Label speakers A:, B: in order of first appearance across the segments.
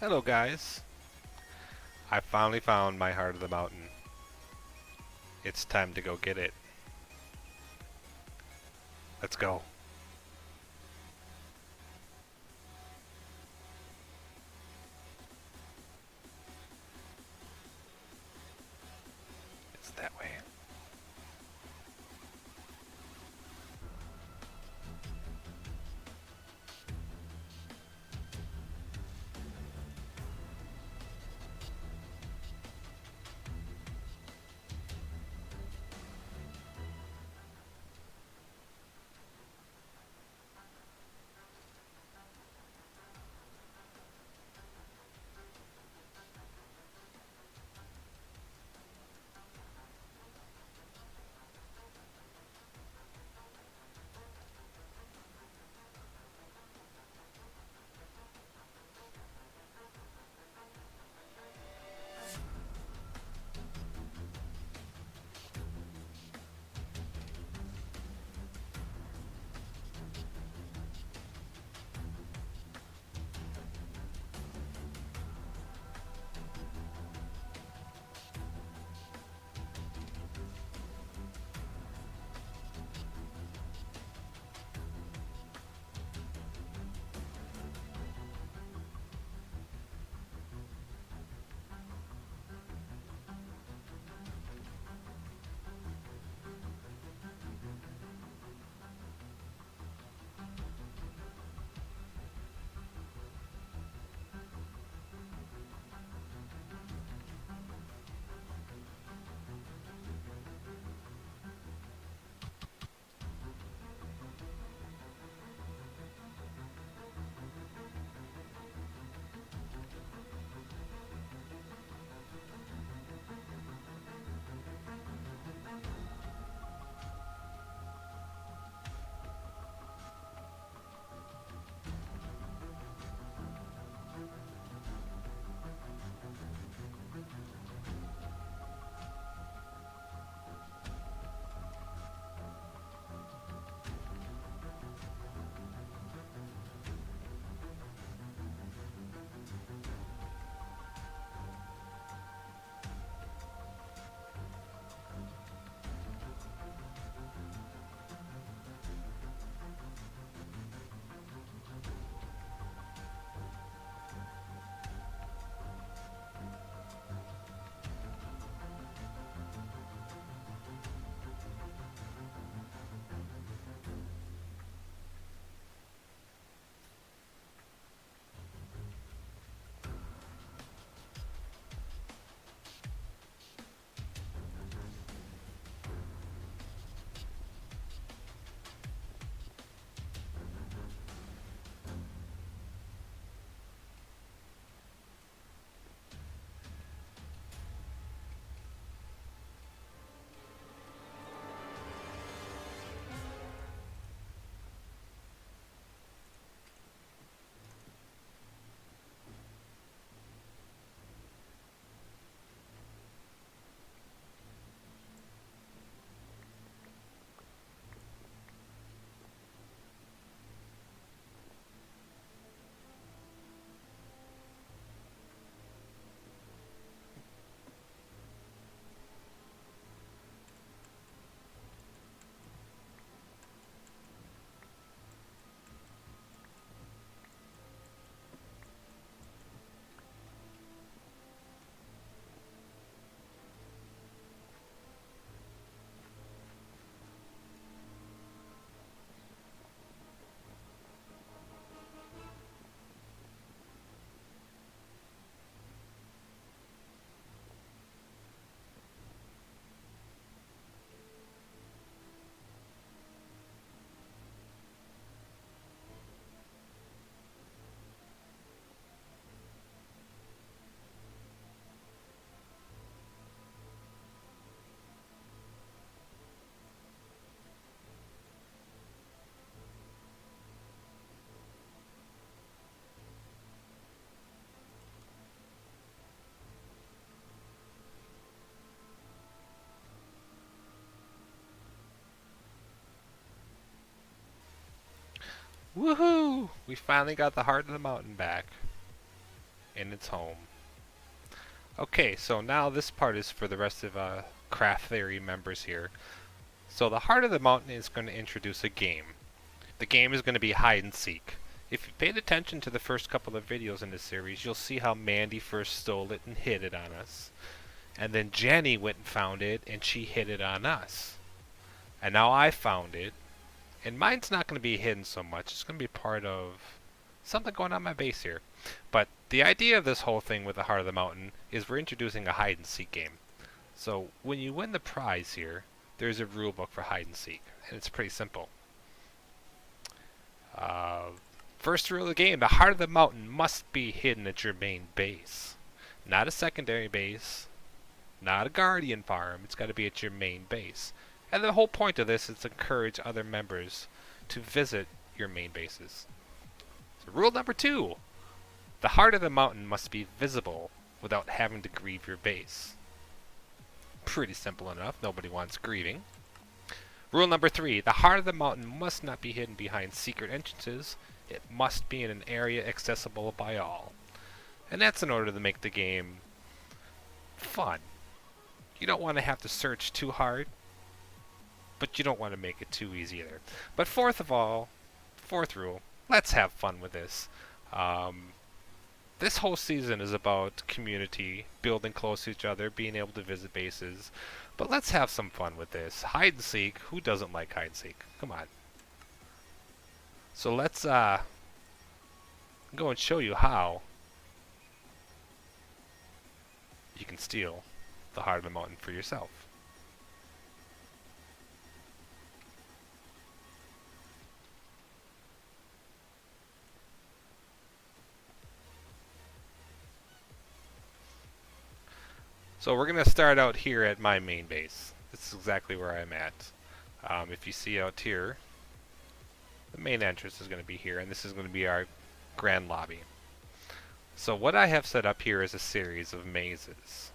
A: Hello guys. I finally found my heart of the mountain. It's time to go get it. Let's go. It's that way. Woohoo! We finally got the heart of the mountain back. in its home. Okay, so now this part is for the rest of Craft Theory members here. So the Heart of the Mountain is going to introduce a game. The game is going to be hide and seek. If you paid attention to the first couple of videos in this series, you'll see how Mandy first stole it and hid it on us. And then Jenny went and found it, and she hid it on us. And now I found it, and mine's not going to be hidden so much. It's going to be part of something going on my base here. But the idea of this whole thing with the Heart of the Mountain is we're introducing a hide and seek game. So when you win the prize here, there's a rule book for hide and seek, and it's pretty simple. First rule of the game, the Heart of the Mountain must be hidden at your main base. Not a secondary base, not a guardian farm, it's got to be at your main base. And the whole point of this is to encourage other members to visit your main bases. So rule number 2, the Heart of the Mountain must be visible without having to grieve your base. Pretty simple enough, nobody wants grieving. Rule number 3, the Heart of the Mountain must not be hidden behind secret entrances. It must be in an area accessible by all. And that's in order to make the game fun. You don't want to have to search too hard, but you don't want to make it too easy either. But fourth rule, let's have fun with this. This whole season is about community, building close to each other, being able to visit bases. But let's have some fun with this. Hide and seek. Who doesn't like hide and seek? Come on. So let's go and show you how you can steal the Heart of the Mountain for yourself. So we're going to start out here at my main base. This is exactly where I'm at. If you see out here, the main entrance is going to be here, and this is going to be our grand lobby. So what I have set up here is a series of mazes.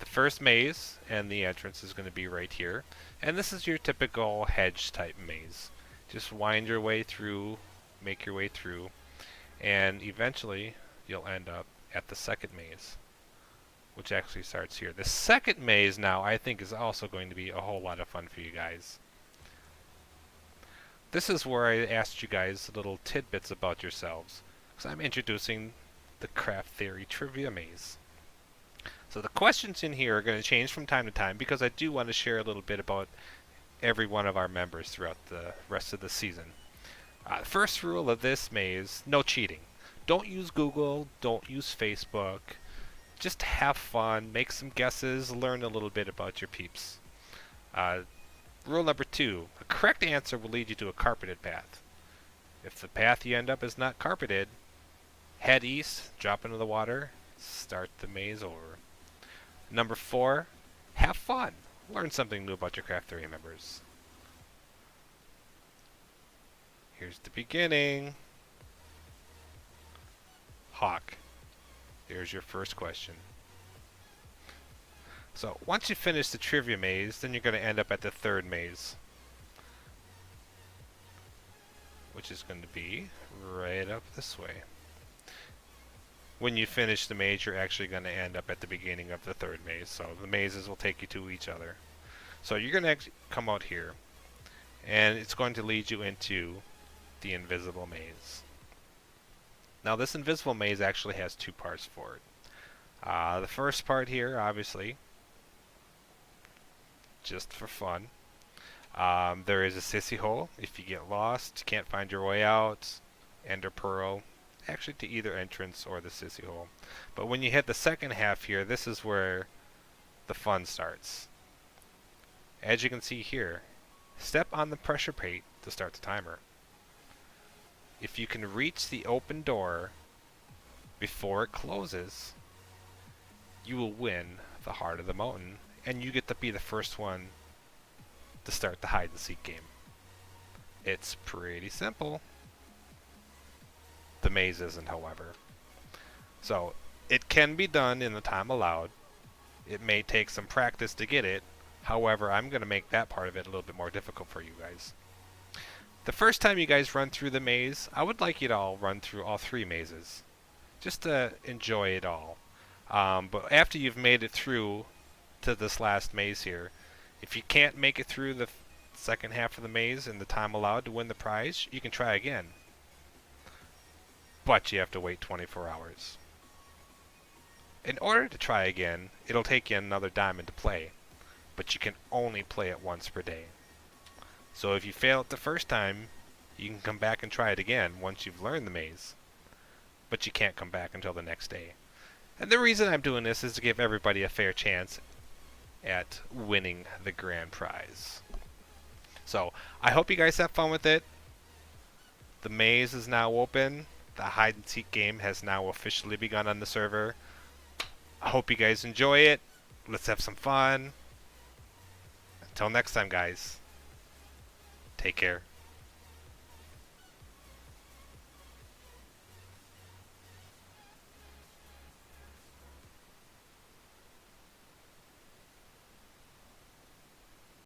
A: The first maze and the entrance is going to be right here, and this is your typical hedge type maze. Just wind your way through, make your way through, and eventually you'll end up at the second maze, which actually starts here. The second maze now I think is also going to be a whole lot of fun for you guys. This is where I asked you guys little tidbits about yourselves, because I'm introducing the Craft Theory Trivia Maze. So the questions in here are going to change from time to time because I do want to share a little bit about every one of our members throughout the rest of the season. First rule of this maze, no cheating. Don't use Google, don't use Facebook. Just have fun, make some guesses, learn a little bit about your peeps. Rule number 2, a correct answer will lead you to a carpeted path. If the path you end up is not carpeted, head east, drop into the water, start the maze over. Number 4, have fun. Learn something new about your Craft Theory members. Here's the beginning. Hawk. There's your first question. So once you finish the trivia maze, then you're going to end up at the third maze, which is going to be right up this way. When you finish the maze, you're actually going to end up at the beginning of the third maze. So the mazes will take you to each other. So you're going to come out here, and it's going to lead you into the invisible maze. Now this invisible maze actually has 2 parts for it. The first part here, obviously, just for fun. There is a sissy hole. If you get lost, can't find your way out, ender pearl, actually to either entrance or the sissy hole. But when you hit the second half here, this is where the fun starts. As you can see here, step on the pressure plate to start the timer. If you can reach the open door before it closes, you will win the Heart of the Mountain, and you get to be the first one to start the hide and seek game. It's pretty simple. The maze isn't, however. So it can be done in the time allowed. It may take some practice to get it. However, I'm going to make that part of it a little bit more difficult for you guys. The first time you guys run through the maze, I would like you to all run through all 3 mazes. just to enjoy it all. But after you've made it through to this last maze here, if you can't make it through the second half of the maze in the time allowed to win the prize, you can try again. But you have to wait 24 hours. In order to try again, it'll take you another diamond to play, but you can only play it once per day. So if you fail it the first time, you can come back and try it again once you've learned the maze, but you can't come back until the next day. And the reason I'm doing this is to give everybody a fair chance at winning the grand prize. So, I hope you guys have fun with it. The maze is now open. The hide and seek game has now officially begun on the server. I hope you guys enjoy it. Let's have some fun. Until next time, guys. Take care.